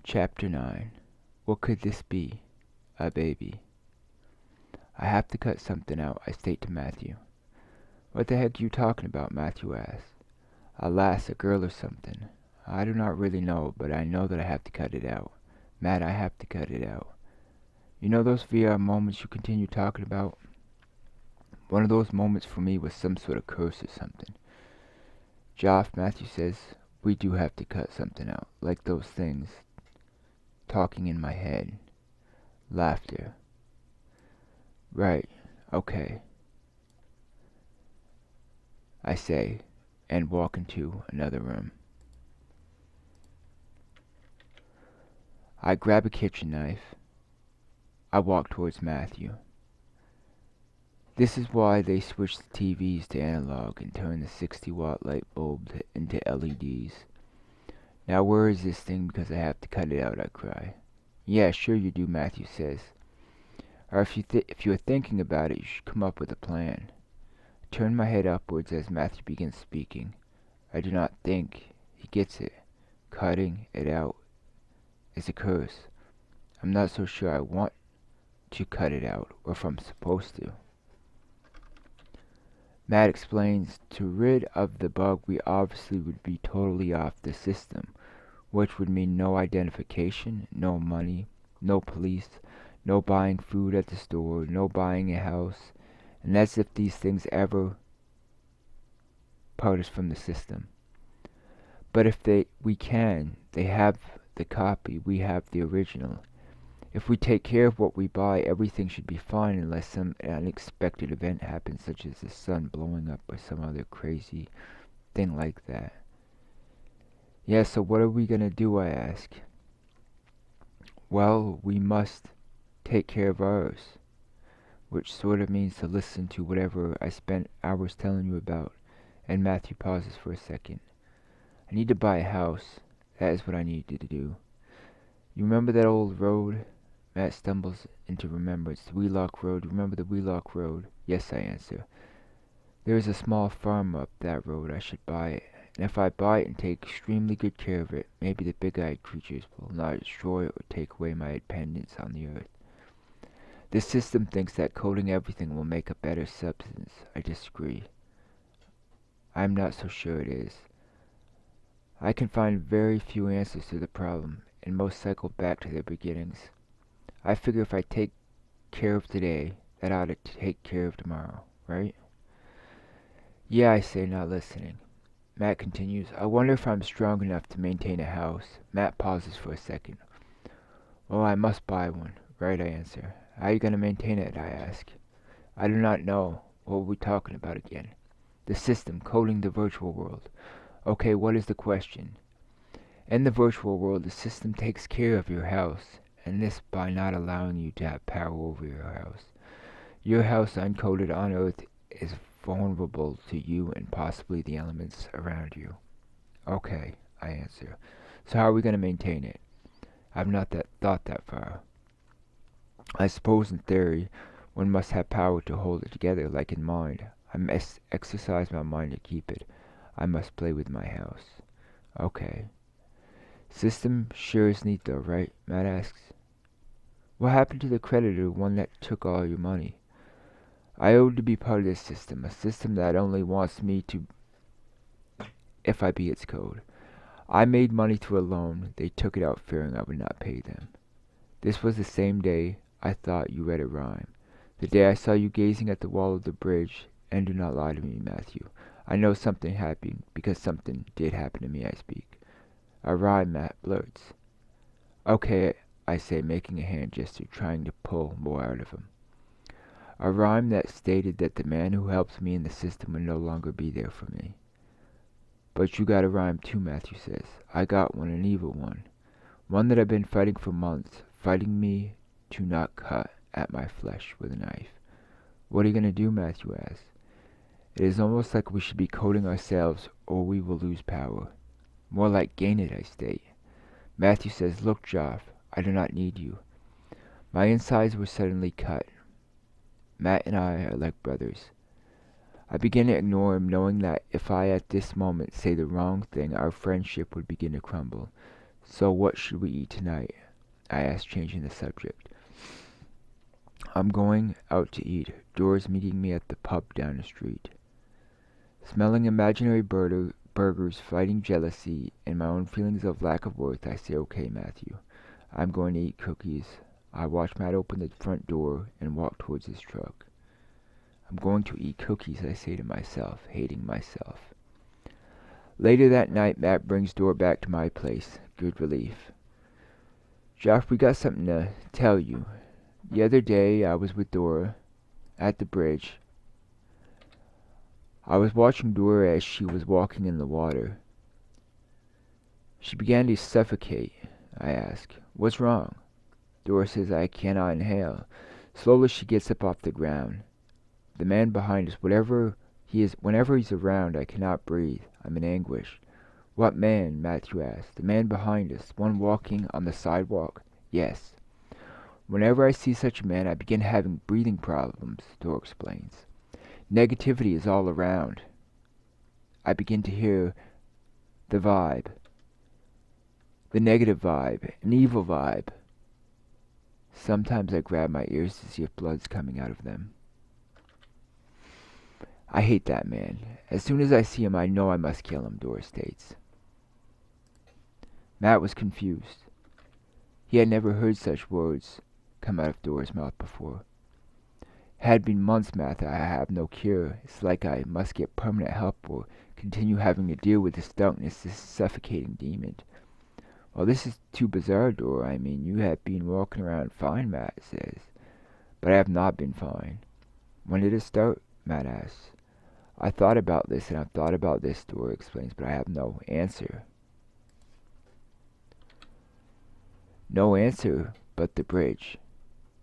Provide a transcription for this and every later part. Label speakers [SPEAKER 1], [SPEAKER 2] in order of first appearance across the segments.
[SPEAKER 1] Chapter 9. What could this be? A baby. I have to cut something out, I state to Matthew. What the heck are you talking about? Matthew asks. A lass, a girl or something. I do not really know, but I know that I have to cut it out. Matt, I have to cut it out. You know those VR moments you continue talking about? One of those moments for me was some sort of curse or something. Joff, Matthew says, we do have to cut something out, like those things. Talking in my head. Laughter. Right, okay, I say, and walk into another room. I grab a kitchen knife. I walk towards Matthew. This is why they switched the TVs to analog and turned the 60-watt light bulb into LEDs. Now where is this thing because I have to cut it out, I cry. Yeah, sure you do, Matthew says. Or if you're thinking about it, you should come up with a plan. I turn my head upwards as Matthew begins speaking. I do not think. He gets it. Cutting it out is a curse. I'm not so sure I want to cut it out, or if I'm supposed to. Matt explains, to rid of the bug we obviously would be totally off the system, which would mean no identification, no money, no police, no buying food at the store, no buying a house, and as if these things ever part us from the system. But if they have the copy, we have the original. If we take care of what we buy, everything should be fine unless some unexpected event happens, such as the sun blowing up or some other crazy thing like that. Yeah, so what are we gonna do, I ask. Well, we must take care of ours, which sort of means to listen to whatever I spent hours telling you about. And Matthew pauses for a second. I need to buy a house. That is what I need to do. You remember that old road? Matt stumbles into remembrance. The Wheelock Road. Remember the Wheelock Road? Yes, I answer. There is a small farm up that road. I should buy it. And if I buy it and take extremely good care of it, maybe the big-eyed creatures will not destroy it or take away my dependence on the earth. The system thinks that coating everything will make a better substance. I disagree. I'm not so sure it is. I can find very few answers to the problem, and most cycle back to their beginnings. I figure if I take care of today, that ought to take care of tomorrow, right? Yeah, I say, not listening. Matt continues, I wonder if I'm strong enough to maintain a house. Matt pauses for a second. Well, I must buy one, right, I answer. How are you going to maintain it, I ask. I do not know. What were we talking about again? The system, coding the virtual world. Okay, what is the question? In the virtual world, the system takes care of your house, and this by not allowing you to have power over your house. Your house, uncoded on Earth, is vulnerable to you and possibly the elements around you. Okay, I answer. So how are we going to maintain it? I've not thought that far. I suppose in theory, one must have power to hold it together, like in mind. I must exercise my mind to keep it. I must play with my house. Okay. System sure is neat though, right? Matt asks. What happened to the creditor, one that took all your money? I owed to be part of this system, a system that only wants me to if I be its code. I made money through a loan. They took it out fearing I would not pay them. This was the same day I thought you read a rhyme. The day I saw you gazing at the wall of the bridge, and do not lie to me, Matthew. I know something happened, because something did happen to me, I speak. A rhyme, Matt blurts. Okay, I say, making a hand gesture, trying to pull more out of him. A rhyme that stated that the man who helped me in the system would no longer be there for me. But you got a rhyme too, Matthew says. I got one, an evil one. One that I've been fighting for months, fighting me to not cut at my flesh with a knife. What are you going to do, Matthew asks. It is almost like we should be coding ourselves, or we will lose power. More like gain it, I state. Matthew says, Look, Joff, I do not need you. My insides were suddenly cut. Matt and I are like brothers. I begin to ignore him, knowing that if I at this moment say the wrong thing, our friendship would begin to crumble. So what should we eat tonight? I asked, changing the subject. I'm going out to eat. Dora's meeting me at the pub down the street. Smelling imaginary burgers, fighting jealousy, and my own feelings of lack of worth, I say, okay, Matthew. I'm going to eat cookies. I watch Matt open the front door and walk towards his truck. I'm going to eat cookies, I say to myself, hating myself. Later that night, Matt brings Dora back to my place. Good relief. Jeff, we got something to tell you. The other day, I was with Dora at the bridge. I was watching Dora as she was walking in the water. She began to suffocate. I ask, what's wrong? Dora says I cannot inhale. Slowly she gets up off the ground. The man behind us, whenever he's around, I cannot breathe. I'm in anguish. What man? Matthew asked. The man behind us, one walking on the sidewalk. Yes. Whenever I see such a man, I begin having breathing problems, Dora explains. Negativity is all around. I begin to hear the vibe. The negative vibe, an evil vibe. Sometimes I grab my ears to see if blood's coming out of them. I hate that man. As soon as I see him, I know I must kill him, Dora states. Matt was confused. He had never heard such words come out of Dora's mouth before. It had been months, Matt. I have no cure. It's like I must get permanent help or continue having to deal with this darkness, this suffocating demon. Well, this is too bizarre, Dora. I mean, you have been walking around fine, Matt says. But I have not been fine. When did it start? Matt asks. I thought about this and I've thought about this, Dora explains, but I have no answer. No answer but the bridge.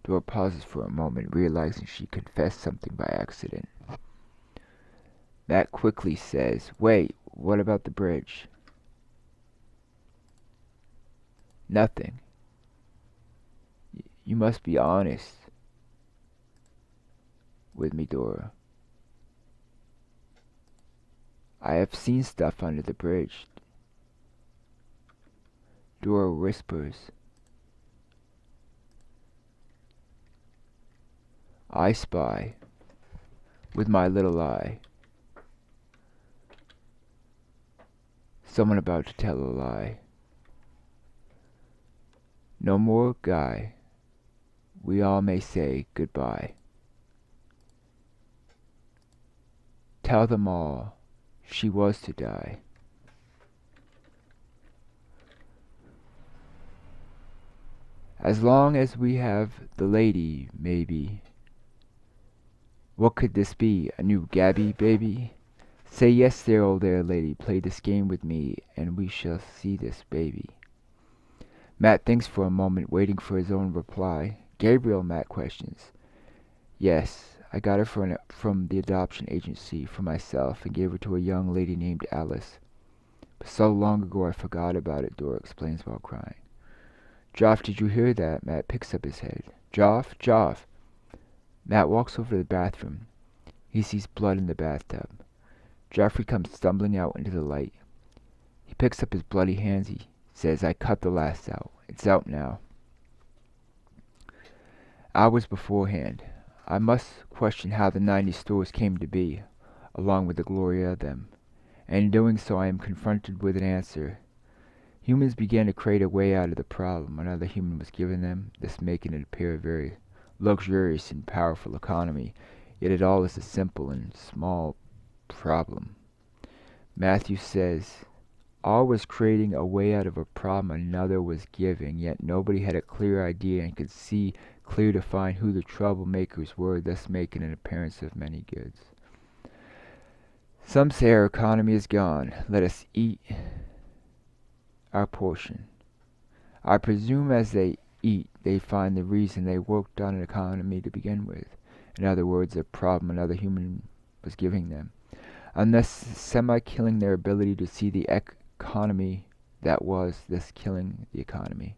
[SPEAKER 1] Dora pauses for a moment, realizing she confessed something by accident. Matt quickly says, wait, what about the bridge? Nothing. You must be honest with me, Dora. I have seen stuff under the bridge. Dora whispers. I spy with my little eye someone about to tell a lie. No more Guy. We all may say goodbye. Tell them all she was to die. As long as we have the lady, maybe. What could this be? A new Gabby, baby? Say yes there, old there, lady. Play this game with me, and we shall see this baby. Matt thinks for a moment, waiting for his own reply. Gabriel, Matt questions. Yes, I got her from the adoption agency for myself and gave her to a young lady named Alice. But so long ago I forgot about it, Dora explains while crying. Joff, did you hear that? Matt picks up his head. Joff. Matt walks over to the bathroom. He sees blood in the bathtub. Joffrey comes stumbling out into the light. He picks up his bloody hands. He says, I cut the last out. It's out now. Hours beforehand, I must question how the 90 stores came to be, along with the glory of them. And in doing so, I am confronted with an answer. Humans began to create a way out of the problem. Another human was given them, this making it appear a very luxurious and powerful economy. Yet it all is a simple and small problem. Matthew says, all was creating a way out of a problem another was giving, yet nobody had a clear idea and could see clear to find who the troublemakers were, thus making an appearance of many goods. Some say our economy is gone. Let us eat our portion. I presume as they eat, they find the reason they worked on an economy to begin with. In other words, a problem another human was giving them. Unless semi-killing their ability to see the economy that was, thus killing the economy.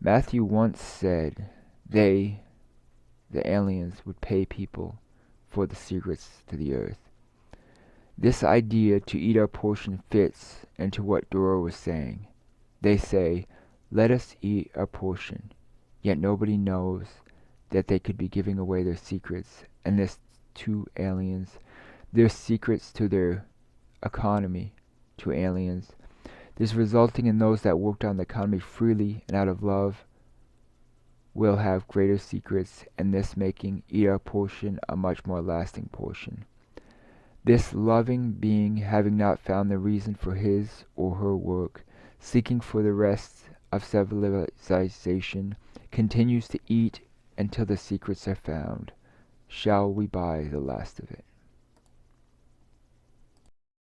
[SPEAKER 1] Matthew once said the aliens, would pay people for the secrets to the earth. This idea to eat our portion fits into what Dora was saying. They say, let us eat our portion, yet nobody knows that they could be giving away their secrets, and this to aliens, their secrets to their economy to aliens. This resulting in those that worked on the economy freely and out of love will have greater secrets, and this making eat our portion a much more lasting portion. This loving being, having not found the reason for his or her work, seeking for the rest of civilization, continues to eat until the secrets are found. Shall we buy the last of it?